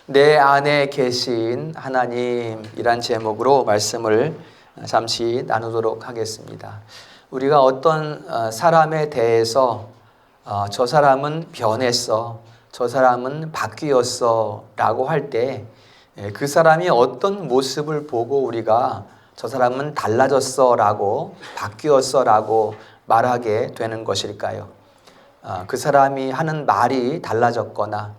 내 안에 계신 하나님이란 제목으로 말씀을 잠시 나누도록 하겠습니다. 우리가 어떤 사람에 대해서 저 사람은 변했어, 저 사람은 바뀌었어 라고 할 때 그 사람이 어떤 모습을 보고 우리가 저 사람은 달라졌어 라고, 바뀌었어 라고 말하게 되는 것일까요? 그 사람이 하는 말이 달라졌거나,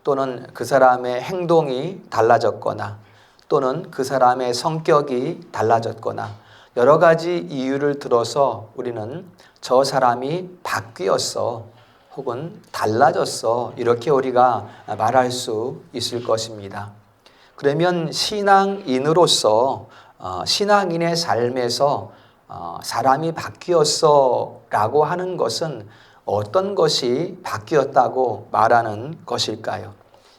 또는 그 사람의 행동이 달라졌거나, 또는 그 사람의 성격이 달라졌거나, 여러 가지 이유를 들어서 우리는 저 사람이 바뀌었어 혹은 달라졌어 이렇게 우리가 말할 수 있을 것입니다. 그러면 신앙인으로서 신앙인의 삶에서 사람이 바뀌었어 라고 하는 것은 어떤 것이 바뀌었다고 말하는 것일까요?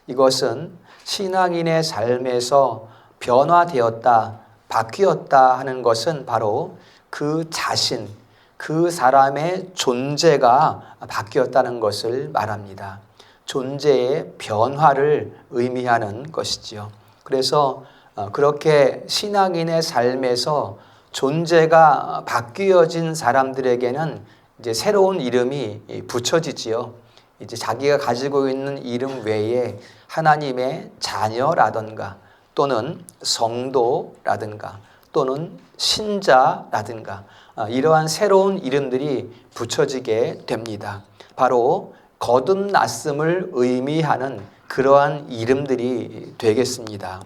이것은 신앙인의 삶에서 변화되었다, 바뀌었다 하는 것은 바로 그 자신, 그 사람의 존재가 바뀌었다는 것을 말합니다. 존재의 변화를 의미하는 것이지요. 그래서 그렇게 신앙인의 삶에서 존재가 바뀌어진 사람들에게는 이제 새로운 이름이 붙여지지요. 이제 자기가 가지고 있는 이름 외에 하나님의 자녀라든가, 또는 성도라든가, 또는 신자라든가, 이러한 새로운 이름들이 붙여지게 됩니다. 바로 거듭났음을 의미하는 그러한 이름들이 되겠습니다.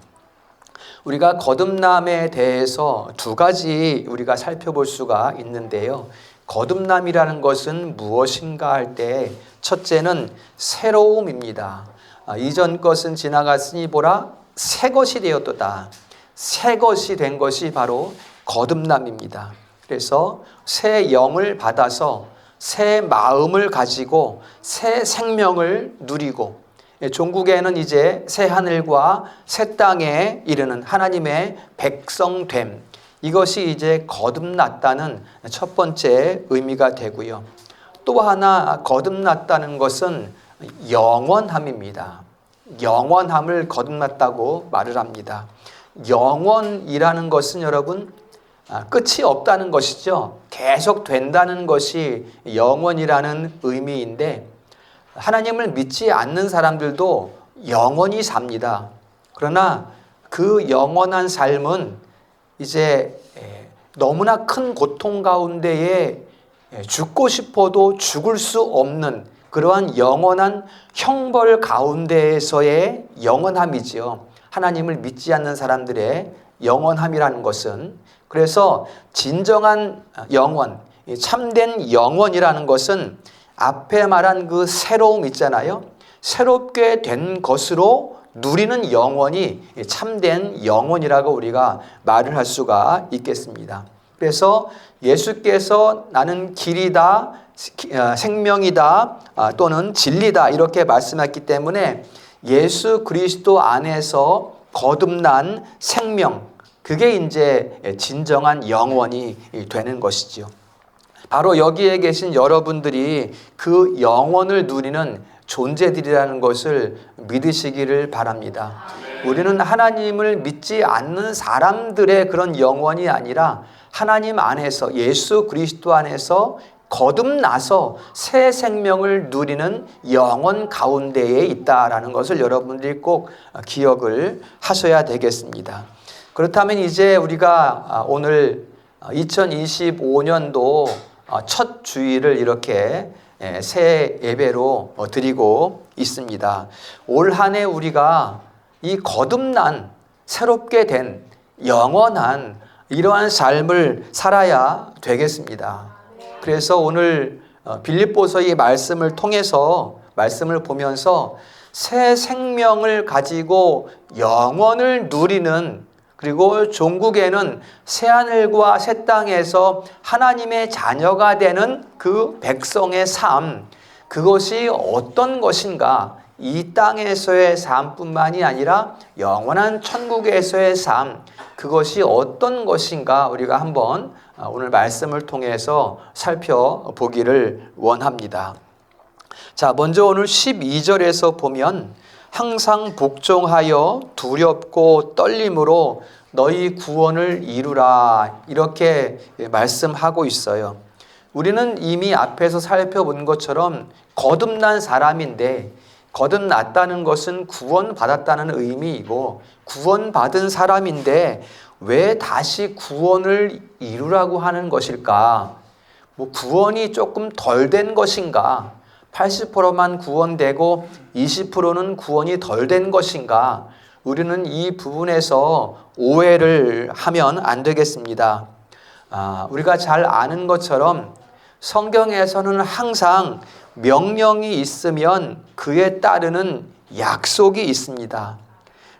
우리가 거듭남에 대해서 두 가지 우리가 살펴볼 수가 있는데요. 거듭남이라는 것은 무엇인가 할 때 첫째는 새로움입니다. 이전 것은 지나갔으니 보라 새 것이 되었도다. 새 것이 된 것이 바로 거듭남입니다. 그래서 새 영을 받아서 새 마음을 가지고 새 생명을 누리고, 종국에는 이제 새 하늘과 새 땅에 이르는 하나님의 백성됨, 이것이 이제 거듭났다는 첫 번째 의미가 되고요. 또 하나 거듭났다는 것은 영원함입니다. 영원함을 거듭났다고 말을 합니다. 영원이라는 것은 여러분 끝이 없다는 것이죠. 계속 된다는 것이 영원이라는 의미인데, 하나님을 믿지 않는 사람들도 영원히 삽니다. 그러나 그 영원한 삶은 이제 너무나 큰 고통 가운데에 죽고 싶어도 죽을 수 없는 그러한 영원한 형벌 가운데에서의 영원함이지요. 하나님을 믿지 않는 사람들의 영원함이라는 것은, 그래서 진정한 영원, 참된 영원이라는 것은 앞에 말한 그 새로움 있잖아요. 새롭게 된 것으로 누리는 영원이 참된 영원이라고 우리가 말을 할 수가 있겠습니다. 그래서 예수께서 나는 길이다, 생명이다, 또는 진리다 이렇게 말씀했기 때문에 예수 그리스도 안에서 거듭난 생명, 그게 이제 진정한 영원이 되는 것이죠. 바로 여기에 계신 여러분들이 그 영원을 누리는 존재들이라는 것을 믿으시기를 바랍니다. 우리는 하나님을 믿지 않는 사람들의 그런 영원이 아니라 하나님 안에서, 예수 그리스도 안에서 거듭나서 새 생명을 누리는 영원 가운데에 있다라는 것을 여러분들이 꼭 기억을 하셔야 되겠습니다. 그렇다면 이제 우리가 오늘 2025년도 첫 주일을 이렇게 새 예배로 드리고 있습니다. 올 한 해 우리가 이 거듭난, 새롭게 된 영원한 이러한 삶을 살아야 되겠습니다. 그래서 오늘 빌립보서의 말씀을 통해서, 말씀을 보면서 새 생명을 가지고 영원을 누리는, 그리고 종국에는 새하늘과 새 땅에서 하나님의 자녀가 되는 그 백성의 삶, 그것이 어떤 것인가, 이 땅에서의 삶뿐만이 아니라 영원한 천국에서의 삶, 그것이 어떤 것인가 우리가 한번 오늘 말씀을 통해서 살펴보기를 원합니다. 자, 먼저 오늘 12절에서 보면 항상 복종하여 두렵고 떨림으로 너희 구원을 이루라. 이렇게 말씀하고 있어요. 우리는 이미 앞에서 살펴본 것처럼 거듭난 사람인데, 거듭났다는 것은 구원받았다는 의미이고, 구원받은 사람인데 왜 다시 구원을 이루라고 하는 것일까? 뭐 구원이 조금 덜 된 것인가? 80%만 구원되고 20%는 구원이 덜 된 것인가? 우리는 이 부분에서 오해를 하면 안 되겠습니다. 우리가 잘 아는 것처럼 성경에서는 항상 명령이 있으면 그에 따르는 약속이 있습니다.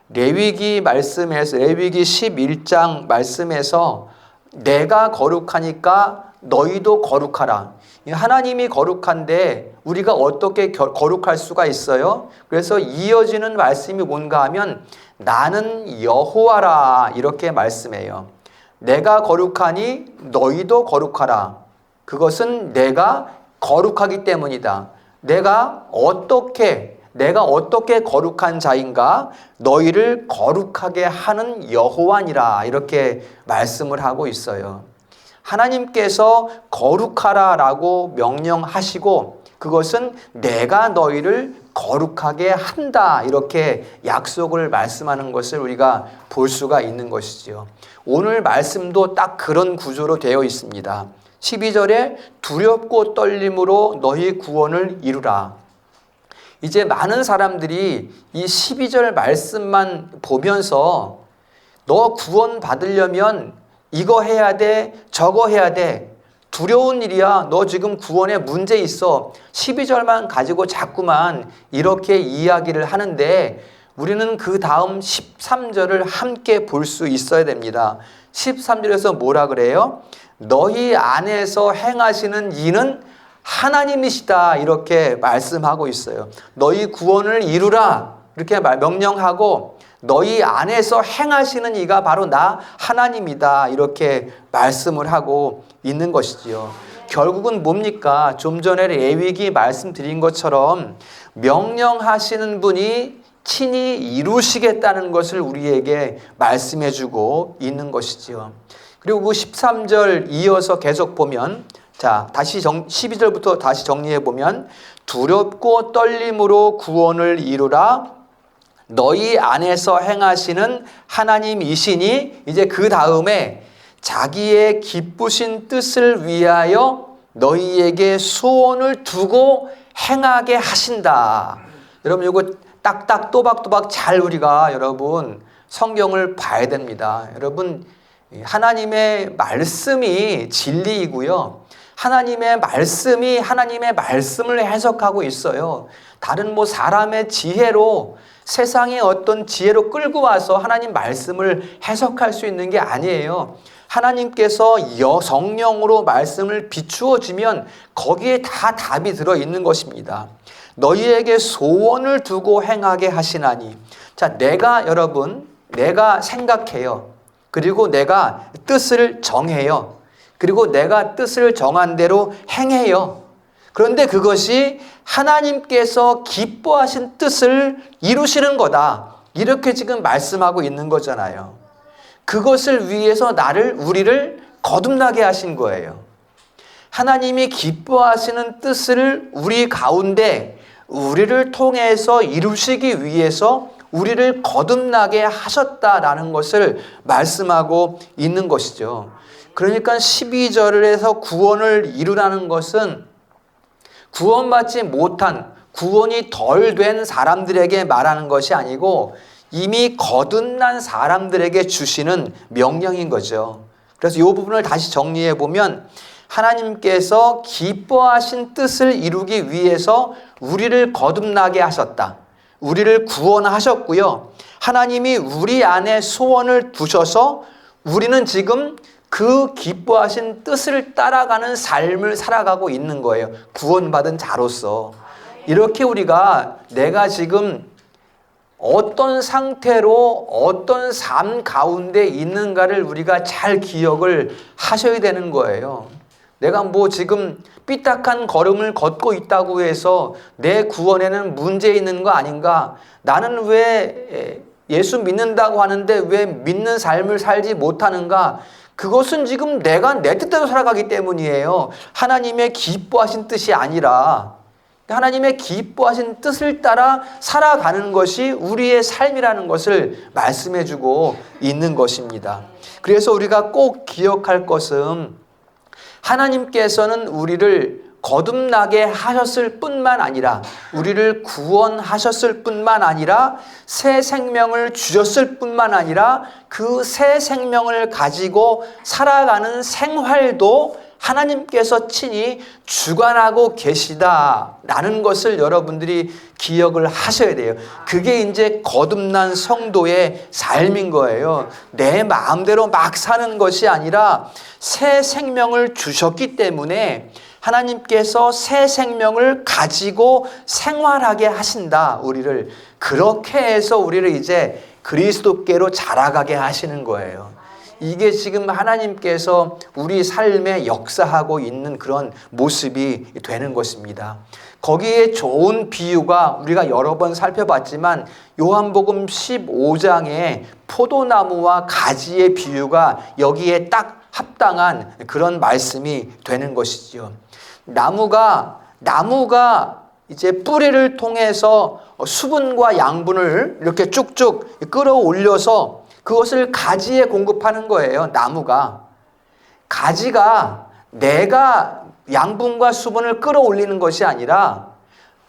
레위기 11장 말씀에서 내가 거룩하니까 너희도 거룩하라. 하나님이 거룩한데 우리가 어떻게 거룩할 수가 있어요? 그래서 이어지는 말씀이 뭔가 하면 나는 여호와라 이렇게 말씀해요. 내가 거룩하니 너희도 거룩하라. 그것은 내가 거룩하기 때문이다. 내가 어떻게 거룩한 자인가? 너희를 거룩하게 하는 여호와니라 이렇게 말씀을 하고 있어요. 하나님께서 거룩하라라고 명령하시고 그것은 내가 너희를 거룩하게 한다 이렇게 약속을 말씀하는 것을 우리가 볼 수가 있는 것이죠. 오늘 말씀도 딱 그런 구조로 되어 있습니다. 12절에 두렵고 떨림으로 너희 구원을 이루라. 이제 많은 사람들이 이 12절 말씀만 보면서 너 구원 받으려면 이거 해야 돼, 저거 해야 돼. 두려운 일이야. 너 지금 구원에 문제 있어. 12절만 가지고 자꾸만 이렇게 이야기를 하는데 우리는 그 다음 13절을 함께 볼 수 있어야 됩니다. 13절에서 뭐라 그래요? 너희 안에서 행하시는 이는 하나님이시다 이렇게 말씀하고 있어요. 너희 구원을 이루라 이렇게 명령하고 너희 안에서 행하시는 이가 바로 나 하나님이다 이렇게 말씀을 하고 있는 것이지요. 결국은 뭡니까? 좀 전에 레위기 말씀드린 것처럼 명령하시는 분이 친히 이루시겠다는 것을 우리에게 말씀해 주고 있는 것이지요. 그리고 그 13절 이어서 계속 보면 자, 다시 12절부터 다시 정리해 보면 두렵고 떨림으로 구원을 이루라. 너희 안에서 행하시는 하나님이시니 이제 그 다음에 자기의 기쁘신 뜻을 위하여 너희에게 소원을 두고 행하게 하신다. 여러분 이거 딱딱 또박또박 잘 우리가 여러분 성경을 봐야 됩니다. 여러분 하나님의 말씀이 진리이고요. 하나님의 말씀이 하나님의 말씀을 해석하고 있어요. 다른 뭐 사람의 지혜로 세상의 어떤 지혜로 끌고 와서 하나님 말씀을 해석할 수 있는 게 아니에요. 하나님께서 성령으로 말씀을 비추어 주면 거기에 다 답이 들어있는 것입니다. 너희에게 소원을 두고 행하게 하시나니. 자, 내가 생각해요. 그리고 내가 뜻을 정해요. 그리고 내가 뜻을 정한 대로 행해요. 그런데 그것이 하나님께서 기뻐하신 뜻을 이루시는 거다. 이렇게 지금 말씀하고 있는 거잖아요. 그것을 위해서 우리를 거듭나게 하신 거예요. 하나님이 기뻐하시는 뜻을 우리 가운데 우리를 통해서 이루시기 위해서 우리를 거듭나게 하셨다라는 것을 말씀하고 있는 것이죠. 그러니까 12절에서 구원을 이루라는 것은 구원받지 못한, 구원이 덜 된 사람들에게 말하는 것이 아니고 이미 거듭난 사람들에게 주시는 명령인 거죠. 그래서 이 부분을 다시 정리해 보면 하나님께서 기뻐하신 뜻을 이루기 위해서 우리를 거듭나게 하셨다. 우리를 구원하셨고요. 하나님이 우리 안에 소원을 두셔서 우리는 지금 그 기뻐하신 뜻을 따라가는 삶을 살아가고 있는 거예요. 구원받은 자로서. 이렇게 우리가 내가 지금 어떤 상태로 어떤 삶 가운데 있는가를 우리가 잘 기억을 하셔야 되는 거예요. 내가 뭐 지금 삐딱한 걸음을 걷고 있다고 해서 내 구원에는 문제 있는 거 아닌가? 나는 왜 예수 믿는다고 하는데 왜 믿는 삶을 살지 못하는가? 그것은 지금 내가 내 뜻대로 살아가기 때문이에요. 하나님의 기뻐하신 뜻이 아니라 하나님의 기뻐하신 뜻을 따라 살아가는 것이 우리의 삶이라는 것을 말씀해주고 있는 것입니다. 그래서 우리가 꼭 기억할 것은 하나님께서는 우리를 거듭나게 하셨을 뿐만 아니라 우리를 구원하셨을 뿐만 아니라 새 생명을 주셨을 뿐만 아니라 그 새 생명을 가지고 살아가는 생활도 하나님께서 친히 주관하고 계시다라는 것을 여러분들이 기억을 하셔야 돼요. 그게 이제 거듭난 성도의 삶인 거예요. 내 마음대로 막 사는 것이 아니라 새 생명을 주셨기 때문에 하나님께서 새 생명을 가지고 생활하게 하신다. 우리를 그렇게 해서 우리를 이제 그리스도께로 자라가게 하시는 거예요. 이게 지금 하나님께서 우리 삶에 역사하고 있는 그런 모습이 되는 것입니다. 거기에 좋은 비유가 우리가 여러 번 살펴봤지만 요한복음 15장에 포도나무와 가지의 비유가 여기에 딱 합당한 그런 말씀이 되는 것이죠. 나무가 이제 뿌리를 통해서 수분과 양분을 이렇게 쭉쭉 끌어올려서 그것을 가지에 공급하는 거예요. 나무가. 가지가 내가 양분과 수분을 끌어올리는 것이 아니라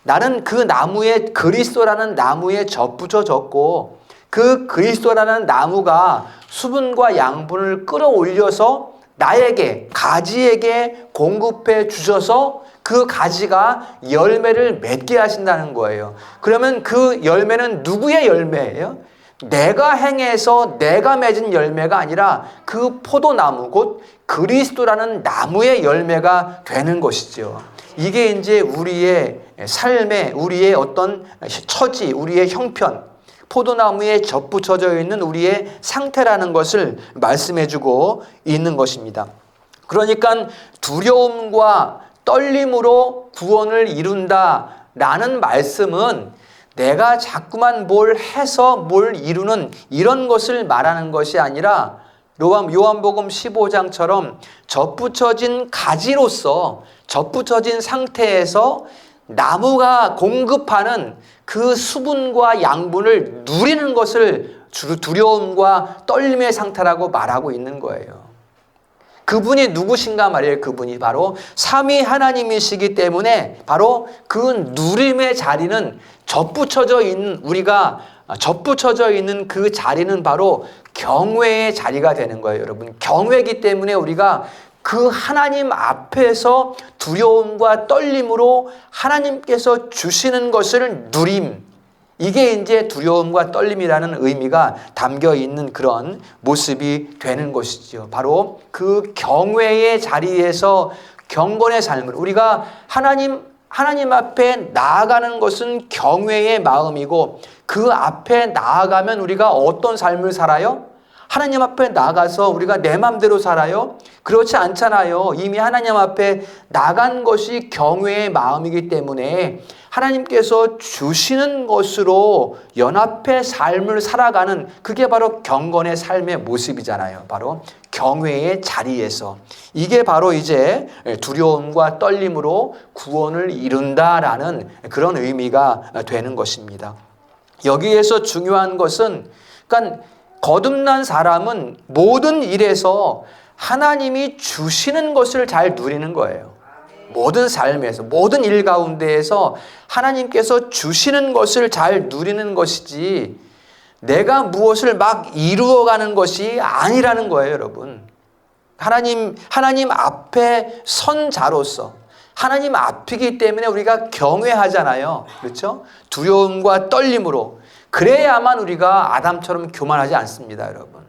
나는 그 나무에 그리스도라는 나무에 접붙여졌고 그 그리스도라는 나무가 수분과 양분을 끌어올려서 나에게 가지에게 공급해 주셔서 그 가지가 열매를 맺게 하신다는 거예요. 그러면 그 열매는 누구의 열매예요? 내가 행해서 내가 맺은 열매가 아니라 그 포도나무 곧 그리스도라는 나무의 열매가 되는 것이죠. 이게 이제 우리의 삶에 우리의 어떤 처지, 우리의 형편, 포도나무에 접붙여져 있는 우리의 상태라는 것을 말씀해주고 있는 것입니다. 그러니까 두려움과 떨림으로 구원을 이룬다라는 말씀은 내가 자꾸만 뭘 해서 뭘 이루는 이런 것을 말하는 것이 아니라 요한복음 15장처럼 접붙여진 가지로서 접붙여진 상태에서 나무가 공급하는 그 수분과 양분을 누리는 것을 두려움과 떨림의 상태라고 말하고 있는 거예요. 그분이 누구신가 말이에요. 그분이 바로 삼위 하나님이시기 때문에 바로 그 누림의 자리는 접붙여져 있는 우리가 접붙여져 있는 그 자리는 바로 경외의 자리가 되는 거예요. 여러분, 경외이기 때문에 우리가 그 하나님 앞에서 두려움과 떨림으로 하나님께서 주시는 것을 누림, 이게 이제 두려움과 떨림이라는 의미가 담겨 있는 그런 모습이 되는 것이죠. 바로 그 경외의 자리에서 경건의 삶을 우리가 하나님 앞에 나아가는 것은 경외의 마음이고 그 앞에 나아가면 우리가 어떤 삶을 살아요? 하나님 앞에 나가서 우리가 내 마음대로 살아요? 그렇지 않잖아요. 이미 하나님 앞에 나간 것이 경외의 마음이기 때문에 하나님께서 주시는 것으로 연합해 삶을 살아가는 그게 바로 경건의 삶의 모습이잖아요. 바로 경외의 자리에서. 이게 바로 이제 두려움과 떨림으로 구원을 이룬다라는 그런 의미가 되는 것입니다. 여기에서 중요한 것은 그러니까 거듭난 사람은 모든 일에서 하나님이 주시는 것을 잘 누리는 거예요. 모든 삶에서, 모든 일 가운데에서 하나님께서 주시는 것을 잘 누리는 것이지 내가 무엇을 막 이루어가는 것이 아니라는 거예요, 여러분. 하나님 앞에 선 자로서 하나님 앞이기 때문에 우리가 경외하잖아요. 그렇죠? 두려움과 떨림으로. 그래야만 우리가 아담처럼 교만하지 않습니다, 여러분.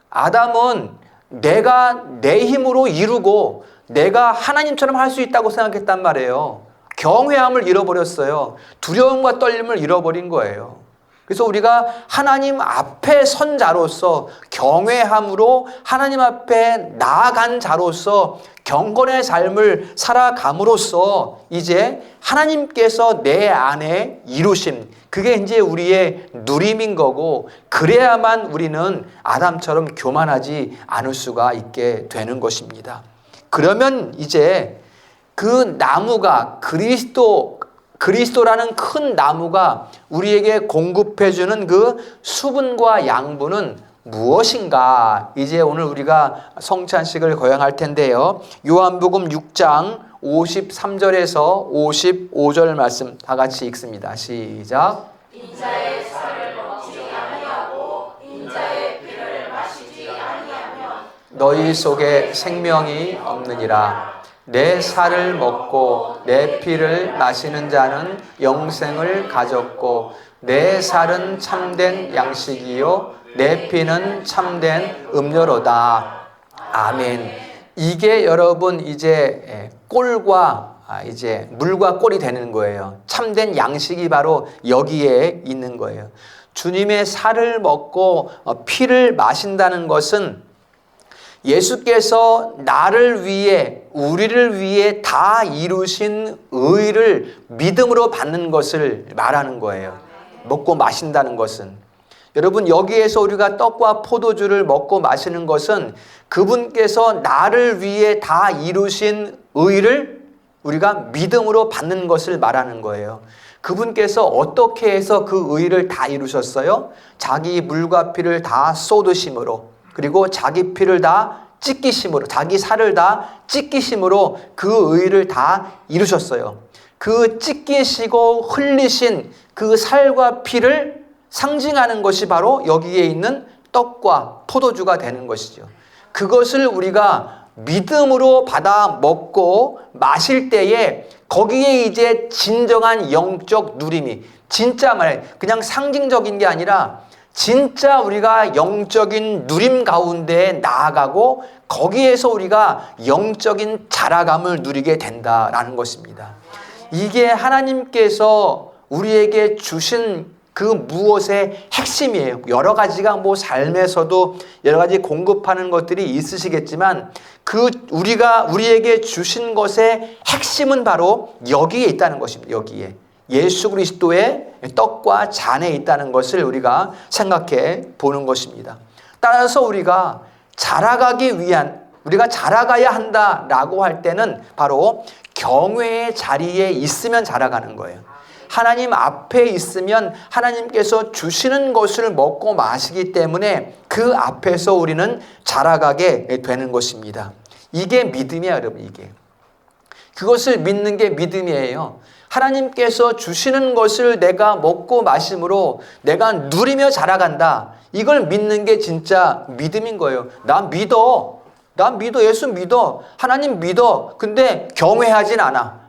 아담은 내가 내 힘으로 이루고 내가 하나님처럼 할 수 있다고 생각했단 말이에요. 경외함을 잃어버렸어요. 두려움과 떨림을 잃어버린 거예요. 그래서 우리가 하나님 앞에 선 자로서 경외함으로 하나님 앞에 나아간 자로서 경건의 삶을 살아감으로써 이제 하나님께서 내 안에 이루심, 그게 이제 우리의 누림인 거고, 그래야만 우리는 아담처럼 교만하지 않을 수가 있게 되는 것입니다. 그러면 이제 그 나무가 그리스도라는 큰 나무가 우리에게 공급해주는 그 수분과 양분은 무엇인가? 이제 오늘 우리가 성찬식을 거행할 텐데요. 요한복음 6장 53절에서 55절 말씀 다 같이 읽습니다. 시작. 인자의 살을 먹지 아니하고 인자의 피를 마시지 아니하면 너희 속에 생명이 없느니라. 내 살을 먹고 내 피를 마시는 자는 영생을 가졌고 내 살은 참된 양식이요 내 피는 참된 음료로다. 아멘. 이게 여러분 이제 꼴과 이제 물과 꼴이 되는 거예요. 참된 양식이 바로 여기에 있는 거예요. 주님의 살을 먹고 피를 마신다는 것은 예수께서 나를 위해, 우리를 위해 다 이루신 의를 믿음으로 받는 것을 말하는 거예요. 먹고 마신다는 것은. 여러분, 여기에서 우리가 떡과 포도주를 먹고 마시는 것은 그분께서 나를 위해 다 이루신 의를 우리가 믿음으로 받는 것을 말하는 거예요. 그분께서 어떻게 해서 그 의를 다 이루셨어요? 자기 물과 피를 다 쏟으심으로, 그리고 자기 피를 다 찢기심으로, 자기 살을 다 찢기심으로 그 의를 다 이루셨어요. 그 찢기시고 흘리신 그 살과 피를 상징하는 것이 바로 여기에 있는 떡과 포도주가 되는 것이죠. 그것을 우리가 믿음으로 받아 먹고 마실 때에 거기에 이제 진정한 영적 누림이, 진짜 말해 그냥 상징적인 게 아니라 진짜 우리가 영적인 누림 가운데 나아가고 거기에서 우리가 영적인 자라감을 누리게 된다라는 것입니다. 이게 하나님께서 우리에게 주신 그 무엇의 핵심이에요. 여러 가지가 삶에서도 여러 가지 공급하는 것들이 있으시겠지만 그 우리에게 주신 것의 핵심은 바로 여기에 있다는 것입니다. 여기에. 예수 그리스도의 떡과 잔에 있다는 것을 우리가 생각해 보는 것입니다. 따라서 우리가 자라가기 위한, 우리가 자라가야 한다라고 할 때는 바로 경외의 자리에 있으면 자라가는 거예요. 하나님 앞에 있으면 하나님께서 주시는 것을 먹고 마시기 때문에 그 앞에서 우리는 자라가게 되는 것입니다. 이게 믿음이에요, 여러분. 이게. 그것을 믿는 게 믿음이에요. 하나님께서 주시는 것을 내가 먹고 마심으로 내가 누리며 자라간다. 이걸 믿는 게 진짜 믿음인 거예요. 난 믿어. 예수 믿어. 하나님 믿어. 근데 경외하진 않아.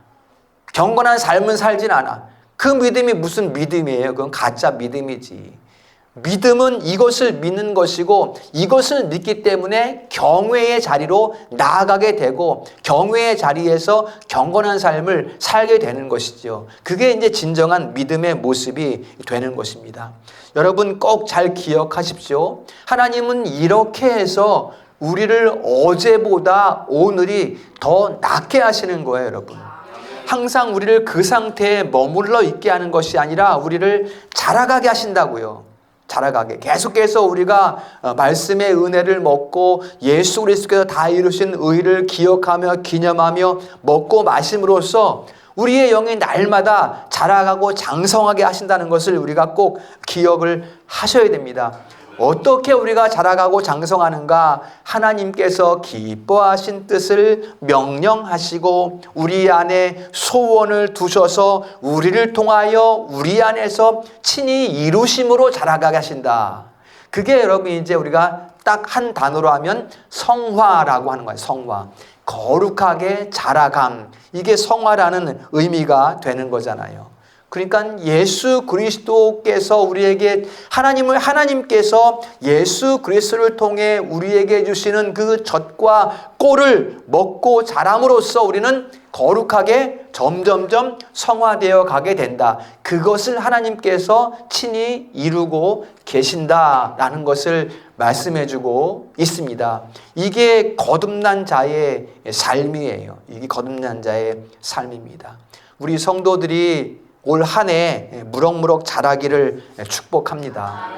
경건한 삶은 살진 않아. 그 믿음이 무슨 믿음이에요? 그건 가짜 믿음이지. 믿음은 이것을 믿는 것이고 이것을 믿기 때문에 경외의 자리로 나아가게 되고 경외의 자리에서 경건한 삶을 살게 되는 것이죠. 그게 이제 진정한 믿음의 모습이 되는 것입니다. 여러분 꼭 잘 기억하십시오. 하나님은 이렇게 해서 우리를 어제보다 오늘이 더 낫게 하시는 거예요, 여러분. 항상 우리를 그 상태에 머물러 있게 하는 것이 아니라 우리를 자라가게 하신다고요. 자라가게. 계속해서 우리가 말씀의 은혜를 먹고 예수 그리스도께서 다 이루신 의를 기억하며 기념하며 먹고 마심으로써 우리의 영이 날마다 자라가고 장성하게 하신다는 것을 우리가 꼭 기억을 하셔야 됩니다. 어떻게 우리가 자라가고 장성하는가? 하나님께서 기뻐하신 뜻을 명령하시고 우리 안에 소원을 두셔서 우리를 통하여 우리 안에서 친히 이루심으로 자라가게 하신다. 그게 여러분 이제 우리가 딱 한 단어로 하면 성화라고 하는 거예요. 성화. 거룩하게 자라감. 이게 성화라는 의미가 되는 거잖아요. 그러니까 예수 그리스도께서 우리에게 하나님께서 예수 그리스도를 통해 우리에게 주시는 그 젖과 꼴을 먹고 자람으로써 우리는 거룩하게 점점점 성화되어 가게 된다. 그것을 하나님께서 친히 이루고 계신다라는 것을 말씀해주고 있습니다. 이게 거듭난 자의 삶이에요. 이게 거듭난 자의 삶입니다. 우리 성도들이 올 한 해 무럭무럭 자라기를 축복합니다.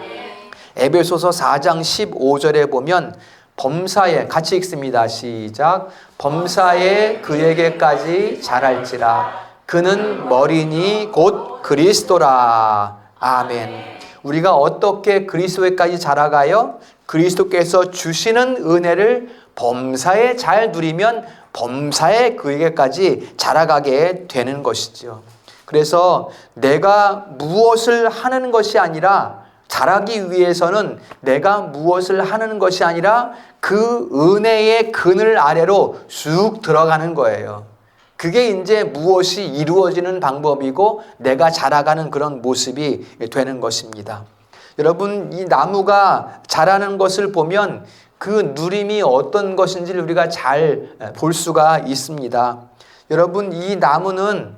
에베소서 4장 15절에 보면 범사에, 같이 읽습니다. 시작. 범사에 그에게까지 자랄지라 그는 머리니 곧 그리스도라. 아멘. 우리가 어떻게 그리스도에까지 자라가요? 그리스도께서 주시는 은혜를 범사에 잘 누리면 범사에 그에게까지 자라가게 되는 것이죠. 그래서 내가 무엇을 하는 것이 아니라, 자라기 위해서는 내가 무엇을 하는 것이 아니라 그 은혜의 그늘 아래로 쑥 들어가는 거예요. 그게 이제 무엇이 이루어지는 방법이고 내가 자라가는 그런 모습이 되는 것입니다. 여러분, 이 나무가 자라는 것을 보면 그 누림이 어떤 것인지를 우리가 잘 볼 수가 있습니다. 여러분, 이 나무는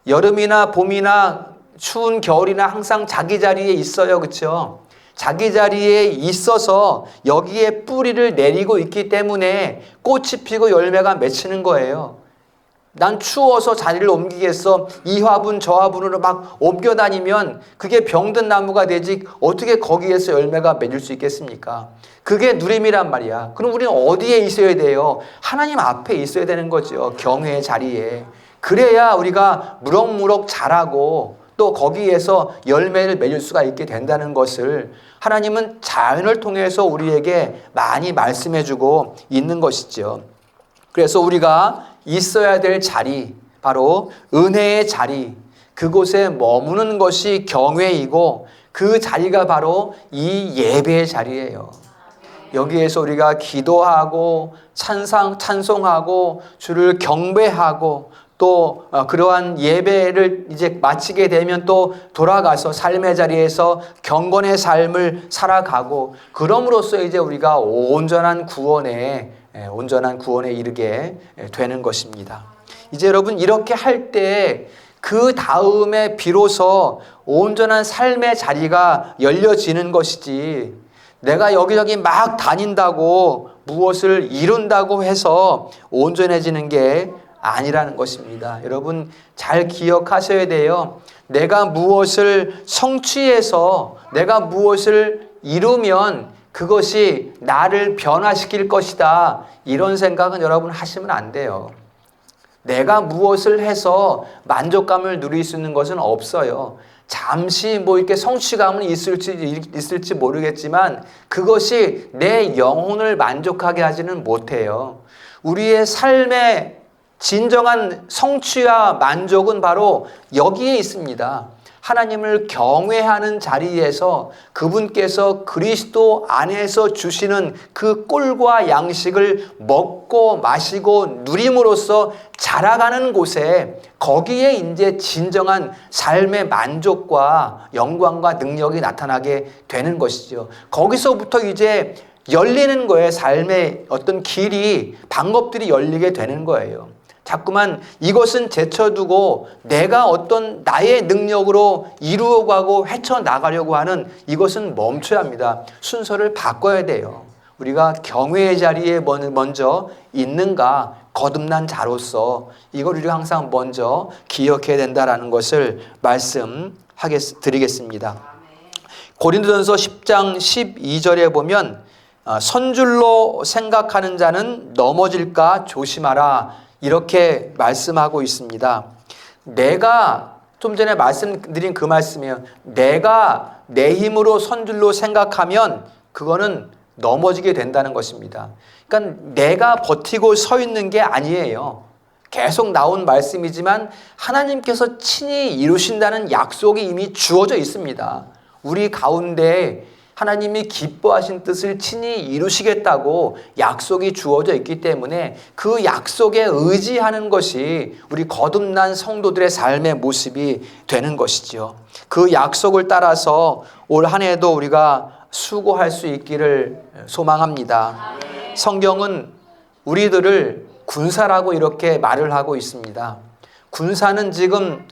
여름이나 봄이나 추운 겨울이나 항상 자기 자리에 있어요. 그렇죠? 자기 자리에 있어서 여기에 뿌리를 내리고 있기 때문에 꽃이 피고 열매가 맺히는 거예요. 난 추워서 자리를 옮기겠어. 이 화분 저 화분으로 막 옮겨 다니면 그게 병든 나무가 되지 어떻게 거기에서 열매가 맺을 수 있겠습니까? 그게 누림이란 말이야. 그럼 우리는 어디에 있어야 돼요? 하나님 앞에 있어야 되는 거죠. 경외의 자리에. 그래야 우리가 무럭무럭 자라고 또 거기에서 열매를 맺을 수가 있게 된다는 것을 하나님은 자연을 통해서 우리에게 많이 말씀해주고 있는 것이죠. 그래서 우리가 있어야 될 자리, 바로 은혜의 자리, 그곳에 머무는 것이 경외이고 그 자리가 바로 이 예배의 자리예요. 여기에서 우리가 기도하고 찬송하고 주를 경배하고 또 그러한 예배를 이제 마치게 되면 또 돌아가서 삶의 자리에서 경건의 삶을 살아가고 그럼으로써 이제 우리가 온전한 구원에 이르게 되는 것입니다. 이제 여러분, 이렇게 할 때 그 다음에 비로소 온전한 삶의 자리가 열려지는 것이지, 내가 여기저기 막 다닌다고 무엇을 이룬다고 해서 온전해지는 게 아니라는 것입니다. 여러분, 잘 기억하셔야 돼요. 내가 무엇을 성취해서 내가 무엇을 이루면 그것이 나를 변화시킬 것이다, 이런 생각은 여러분 하시면 안 돼요. 내가 무엇을 해서 만족감을 누릴 수 있는 것은 없어요. 잠시 뭐 이렇게 성취감은 있을지 모르겠지만 그것이 내 영혼을 만족하게 하지는 못해요. 우리의 삶의 진정한 성취와 만족은 바로 여기에 있습니다. 하나님을 경외하는 자리에서 그분께서 그리스도 안에서 주시는 그 꼴과 양식을 먹고 마시고 누림으로써 자라가는 곳에, 거기에 이제 진정한 삶의 만족과 영광과 능력이 나타나게 되는 것이죠. 거기서부터 이제 열리는 거예요. 삶의 어떤 길이, 방법들이 열리게 되는 거예요. 자꾸만 이것은 제쳐두고 내가 어떤 나의 능력으로 이루어가고 헤쳐나가려고 하는 이것은 멈춰야 합니다. 순서를 바꿔야 돼요. 우리가 경외의 자리에 먼저 있는가, 거듭난 자로서 이걸 우리가 항상 먼저 기억해야 된다는 것을 말씀드리겠습니다. 고린도전서 10장 12절에 보면 선줄로 생각하는 자는 넘어질까 조심하라, 이렇게 말씀하고 있습니다. 내가 좀 전에 말씀드린 그 말씀이에요. 내가 내 힘으로 선줄로 생각하면 그거는 넘어지게 된다는 것입니다. 그러니까 내가 버티고 서 있는 게 아니에요. 계속 나온 말씀이지만 하나님께서 친히 이루신다는 약속이 이미 주어져 있습니다. 우리 가운데 하나님이 기뻐하신 뜻을 친히 이루시겠다고 약속이 주어져 있기 때문에 그 약속에 의지하는 것이 우리 거듭난 성도들의 삶의 모습이 되는 것이죠. 그 약속을 따라서 올 한 해도 우리가 수고할 수 있기를 소망합니다. 성경은 우리들을 군사라고 이렇게 말을 하고 있습니다. 군사는 지금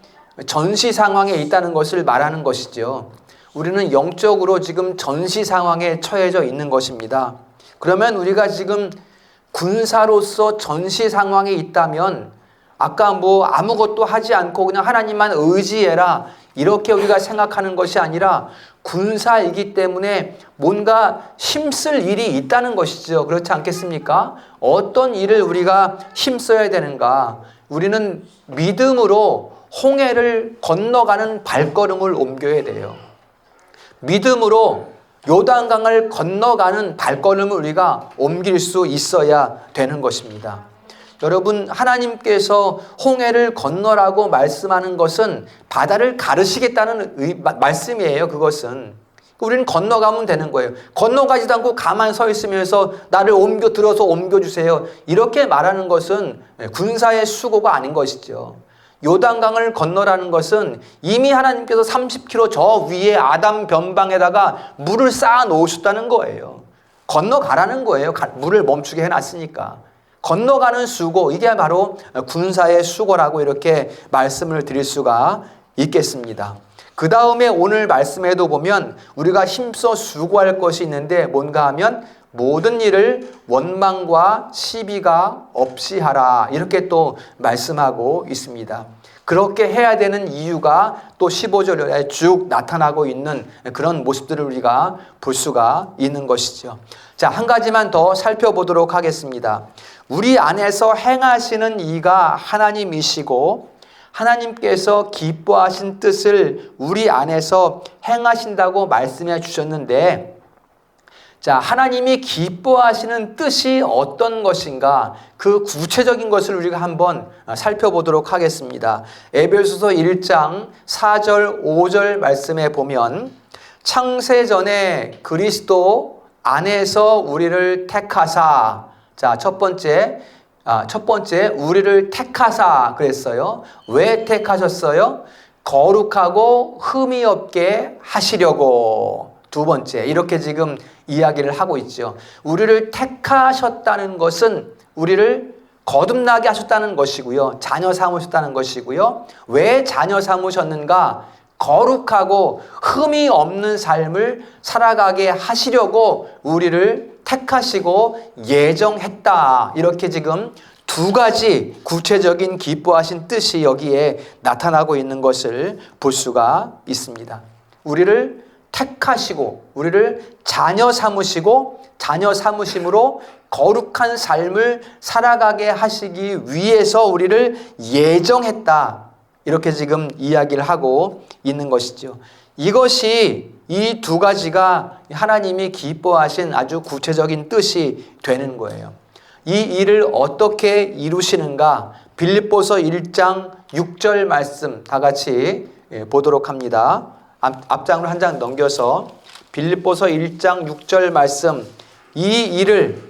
전시 상황에 있다는 것을 말하는 것이죠. 우리는 영적으로 지금 전시 상황에 처해져 있는 것입니다. 그러면 우리가 지금 군사로서 전시 상황에 있다면 아까 아무것도 하지 않고 그냥 하나님만 의지해라 이렇게 우리가 생각하는 것이 아니라 군사이기 때문에 뭔가 힘쓸 일이 있다는 것이죠. 그렇지 않겠습니까? 어떤 일을 우리가 힘써야 되는가? 우리는 믿음으로 홍해를 건너가는 발걸음을 옮겨야 돼요. 믿음으로 요단강을 건너가는 발걸음을 우리가 옮길 수 있어야 되는 것입니다. 여러분, 하나님께서 홍해를 건너라고 말씀하는 것은 바다를 가르시겠다는 말씀이에요. 그것은 우리는 건너가면 되는 거예요. 건너가지도 않고 가만 서 있으면서 나를 들어서 옮겨주세요 이렇게 말하는 것은 군사의 수고가 아닌 것이죠. 요단강을 건너라는 것은 이미 하나님께서 30km 저 위에 아담 변방에다가 물을 쌓아 놓으셨다는 거예요. 건너가라는 거예요. 물을 멈추게 해놨으니까. 건너가는 수고, 이게 바로 군사의 수고라고 이렇게 말씀을 드릴 수가 있겠습니다. 그 다음에 오늘 말씀에도 보면 우리가 힘써 수고할 것이 있는데 뭔가 하면 모든 일을 원망과 시비가 없이 하라 이렇게 또 말씀하고 있습니다. 그렇게 해야 되는 이유가 또 15절에 쭉 나타나고 있는 그런 모습들을 우리가 볼 수가 있는 것이죠. 자, 한 가지만 더 살펴보도록 하겠습니다. 우리 안에서 행하시는 이가 하나님이시고 하나님께서 기뻐하신 뜻을 우리 안에서 행하신다고 말씀해 주셨는데, 자, 하나님이 기뻐하시는 뜻이 어떤 것인가? 그 구체적인 것을 우리가 한번 살펴보도록 하겠습니다. 에베소서 1장 4절 5절 말씀에 보면 창세전에 그리스도 안에서 우리를 택하사, 자, 첫 번째 우리를 택하사 그랬어요. 왜 택하셨어요? 거룩하고 흠이 없게 하시려고. 두 번째, 이렇게 지금 이야기를 하고 있죠. 우리를 택하셨다는 것은 우리를 거듭나게 하셨다는 것이고요. 자녀 삼으셨다는 것이고요. 왜 자녀 삼으셨는가? 거룩하고 흠이 없는 삶을 살아가게 하시려고 우리를 택하시고 예정했다. 이렇게 지금 두 가지 구체적인 기뻐하신 뜻이 여기에 나타나고 있는 것을 볼 수가 있습니다. 우리를 택하시고 우리를 자녀 삼으시고 자녀 삼으심으로 거룩한 삶을 살아가게 하시기 위해서 우리를 예정했다. 이렇게 지금 이야기를 하고 있는 것이죠. 이것이 이 두 가지가 하나님이 기뻐하신 아주 구체적인 뜻이 되는 거예요. 이 일을 어떻게 이루시는가? 빌립보서 1장 6절 말씀 다 같이 보도록 합니다. 앞장으로 한 장 넘겨서 빌립보서 1장 6절 말씀, 이 일을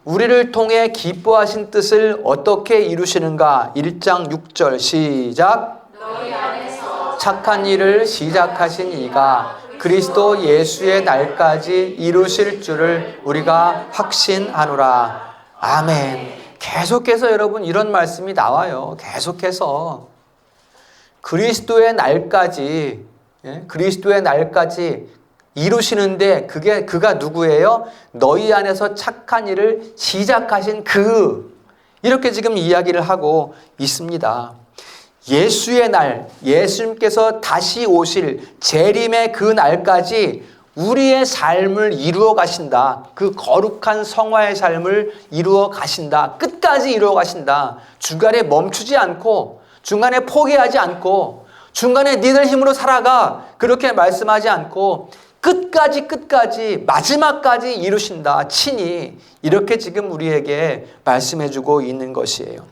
우리를 통해 기뻐하신 뜻을 어떻게 이루시는가? 1장 6절 시작. 너희 안에서 착한 일을 시작하신 이가 그리스도 예수의 날까지 이루실 줄을 우리가 확신하노라. 아멘. 계속해서 여러분 이런 말씀이 나와요. 계속해서 그리스도의 날까지, 그리스도의 날까지 이루시는데 그가 누구예요? 너희 안에서 착한 일을 시작하신 이렇게 지금 이야기를 하고 있습니다. 예수의 날, 예수님께서 다시 오실 재림의 그 날까지 우리의 삶을 이루어 가신다. 그 거룩한 성화의 삶을 이루어 가신다. 끝까지 이루어 가신다. 중간에 멈추지 않고, 중간에 포기하지 않고, 중간에 니들 힘으로 살아가 그렇게 말씀하지 않고 끝까지 마지막까지 이루신다. 친히 이렇게 지금 우리에게 말씀해주고 있는 것이에요.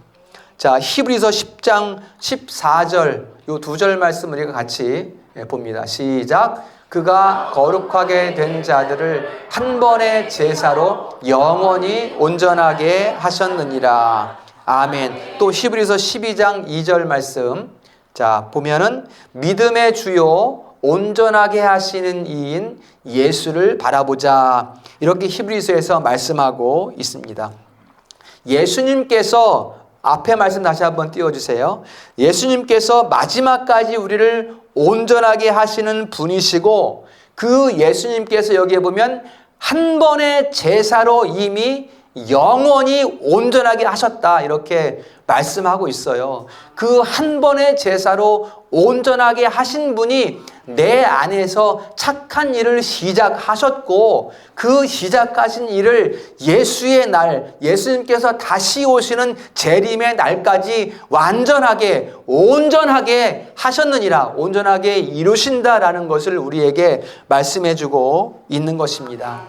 자, 히브리서 10장 14절 이 두 절 말씀 우리가 같이 봅니다. 시작. 그가 거룩하게 된 자들을 한 번의 제사로 영원히 온전하게 하셨느니라. 아멘. 또 히브리서 12장 2절 말씀. 자, 보면은 믿음의 주요 온전하게 하시는 이인 예수를 바라보자. 이렇게 히브리서에서 말씀하고 있습니다. 예수님께서 앞에 말씀 다시 한번 띄워주세요. 예수님께서 마지막까지 우리를 온전하게 하시는 분이시고 그 예수님께서 여기에 보면 한 번의 제사로 이미 영원히 온전하게 하셨다 이렇게 말씀하고 있어요. 그 한 번의 제사로 온전하게 하신 분이 내 안에서 착한 일을 시작하셨고 그 시작하신 일을 예수의 날, 예수님께서 다시 오시는 재림의 날까지 완전하게 온전하게 하셨느니라, 온전하게 이루신다라는 것을 우리에게 말씀해 주고 있는 것입니다.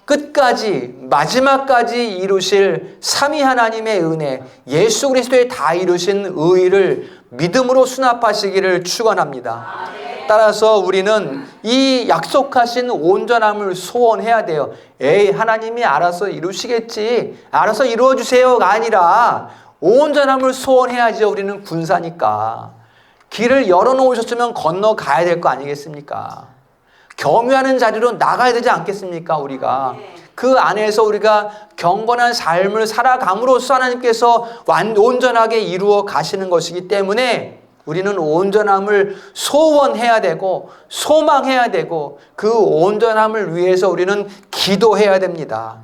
끝까지 마지막까지 이루실 삼위 하나님의 은혜, 예수 그리스도의 다 이루신 의의를 믿음으로 수납하시기를 축원합니다. 따라서 우리는 이 약속하신 온전함을 소원해야 돼요. 에이, 하나님이 알아서 이루시겠지, 알아서 이루어주세요가 아니라 온전함을 소원해야죠. 우리는 군사니까. 길을 열어놓으셨으면 건너가야 될 거 아니겠습니까? 경유하는 자리로 나가야 되지 않겠습니까? 우리가 그 안에서 우리가 경건한 삶을 살아감으로써 하나님께서 온전하게 이루어 가시는 것이기 때문에 우리는 온전함을 소원해야 되고 소망해야 되고 그 온전함을 위해서 우리는 기도해야 됩니다.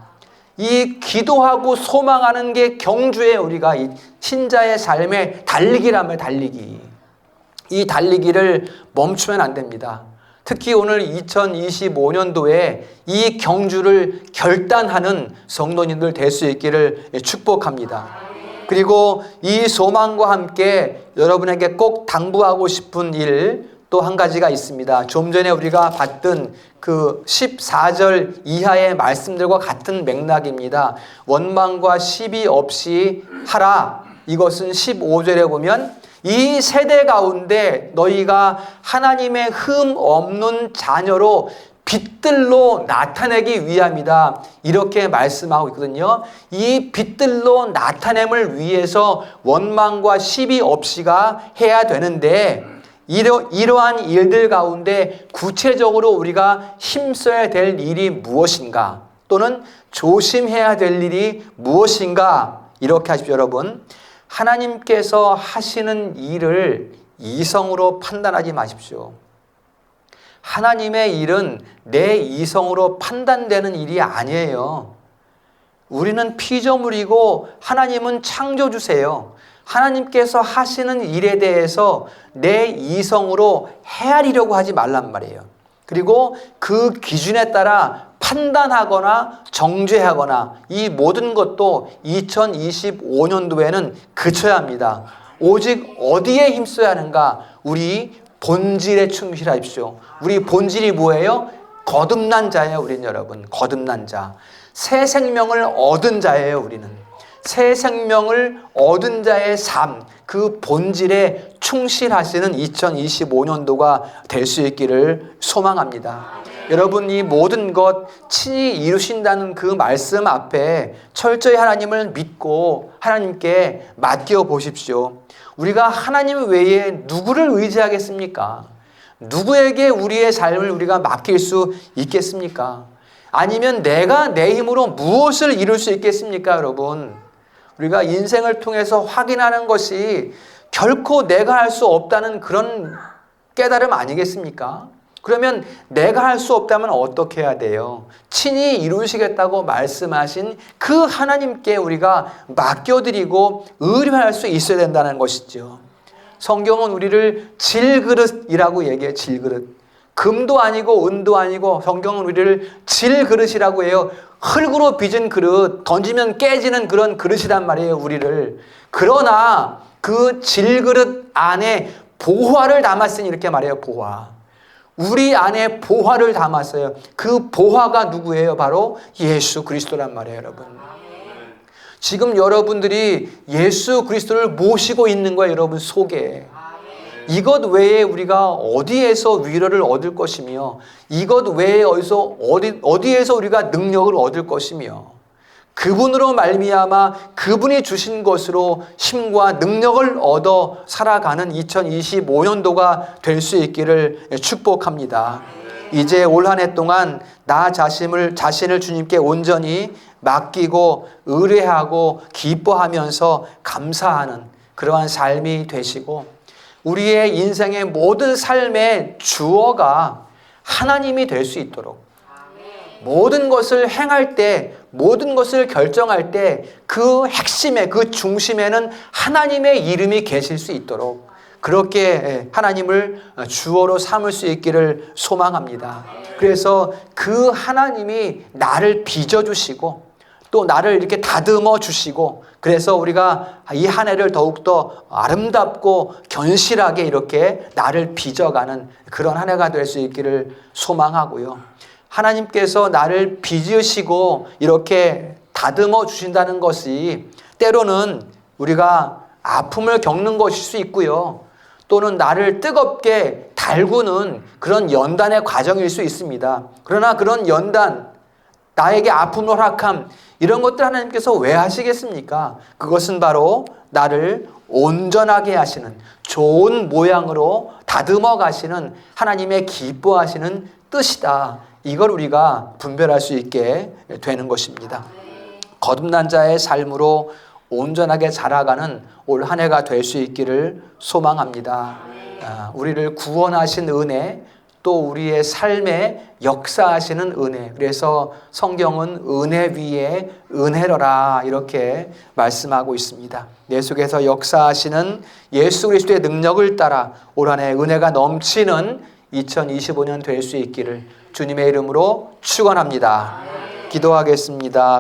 이 기도하고 소망하는 게 경주에 우리가 이 신자의 삶의 달리기라며 달리기. 이 달리기를 멈추면 안 됩니다. 특히 오늘 2025년도에 이 경주를 결단하는 성도님들 될 수 있기를 축복합니다. 그리고 이 소망과 함께 여러분에게 꼭 당부하고 싶은 일 또 한 가지가 있습니다. 좀 전에 우리가 봤던 그 14절 이하의 말씀들과 같은 맥락입니다. 원망과 시비 없이 하라. 이것은 15절에 보면 이 세대 가운데 너희가 하나님의 흠 없는 자녀로 빛들로 나타내기 위함이다. 이렇게 말씀하고 있거든요. 이 빛들로 나타냄을 위해서 원망과 시비 없이가 해야 되는데 이러한 일들 가운데 구체적으로 우리가 힘써야 될 일이 무엇인가? 또는 조심해야 될 일이 무엇인가? 이렇게 하십시오, 여러분. 하나님께서 하시는 일을 이성으로 판단하지 마십시오. 하나님의 일은 내 이성으로 판단되는 일이 아니에요. 우리는 피조물이고 하나님은 창조주세요. 하나님께서 하시는 일에 대해서 내 이성으로 헤아리려고 하지 말란 말이에요. 그리고 그 기준에 따라 판단하거나 정죄하거나 이 모든 것도 2025년도에는 그쳐야 합니다. 오직 어디에 힘써야 하는가? 우리 본질에 충실하십시오. 우리 본질이 뭐예요? 거듭난 자예요. 우리는 여러분 거듭난 자. 새 생명을 얻은 자예요. 우리는 새 생명을 얻은 자의 삶, 그 본질에 충실하시는 2025년도가 될 수 있기를 소망합니다. 여러분 이 모든 것 친히 이루신다는 그 말씀 앞에 철저히 하나님을 믿고 하나님께 맡겨 보십시오. 우리가 하나님 외에 누구를 의지하겠습니까? 누구에게 우리의 삶을 우리가 맡길 수 있겠습니까? 아니면 내가 내 힘으로 무엇을 이룰 수 있겠습니까, 여러분? 우리가 인생을 통해서 확인하는 것이 결코 내가 할 수 없다는 그런 깨달음 아니겠습니까? 그러면 내가 할 수 없다면 어떻게 해야 돼요? 친히 이루시겠다고 말씀하신 그 하나님께 우리가 맡겨드리고 의뢰할 수 있어야 된다는 것이죠. 성경은 우리를 질그릇이라고 얘기해요. 질그릇. 금도 아니고 은도 아니고 성경은 우리를 질그릇이라고 해요. 흙으로 빚은 그릇, 던지면 깨지는 그런 그릇이란 말이에요. 우리를. 그러나 그 질그릇 안에 보화를 담았으니 이렇게 말해요. 보화. 우리 안에 보화를 담았어요. 그 보화가 누구예요? 바로 예수 그리스도란 말이에요, 여러분. 지금 여러분들이 예수 그리스도를 모시고 있는 거예요, 여러분 속에. 이것 외에 우리가 어디에서 위로를 얻을 것이며 이것 외에 어디에서 우리가 능력을 얻을 것이며 그분으로 말미암아 그분이 주신 것으로 힘과 능력을 얻어 살아가는 2025년도가 될 수 있기를 축복합니다. 이제 올 한 해 동안 나 자신을 주님께 온전히 맡기고 의뢰하고 기뻐하면서 감사하는 그러한 삶이 되시고 우리의 인생의 모든 삶의 주어가 하나님이 될 수 있도록 모든 것을 행할 때 모든 것을 결정할 때 그 핵심에 그 중심에는 하나님의 이름이 계실 수 있도록 그렇게 하나님을 주어로 삼을 수 있기를 소망합니다. 그래서 그 하나님이 나를 빚어주시고 또 나를 이렇게 다듬어 주시고 그래서 우리가 이 한 해를 더욱더 아름답고 견실하게 이렇게 나를 빚어가는 그런 한 해가 될 수 있기를 소망하고요. 하나님께서 나를 빚으시고 이렇게 다듬어 주신다는 것이 때로는 우리가 아픔을 겪는 것일 수 있고요. 또는 나를 뜨겁게 달구는 그런 연단의 과정일 수 있습니다. 그러나 그런 연단, 나에게 아픔을 허락함 이런 것들 하나님께서 왜 하시겠습니까? 그것은 바로 나를 온전하게 하시는 좋은 모양으로 다듬어 가시는 하나님의 기뻐하시는 뜻이다. 이걸 우리가 분별할 수 있게 되는 것입니다. 거듭난 자의 삶으로 온전하게 자라가는 올 한 해가 될 수 있기를 소망합니다. 우리를 구원하신 은혜 또 우리의 삶에 역사하시는 은혜. 그래서 성경은 은혜 위에 은혜로라 이렇게 말씀하고 있습니다. 내 속에서 역사하시는 예수 그리스도의 능력을 따라 올 한 해 은혜가 넘치는 2025년 될 수 있기를 주님의 이름으로 축원합니다. 기도하겠습니다.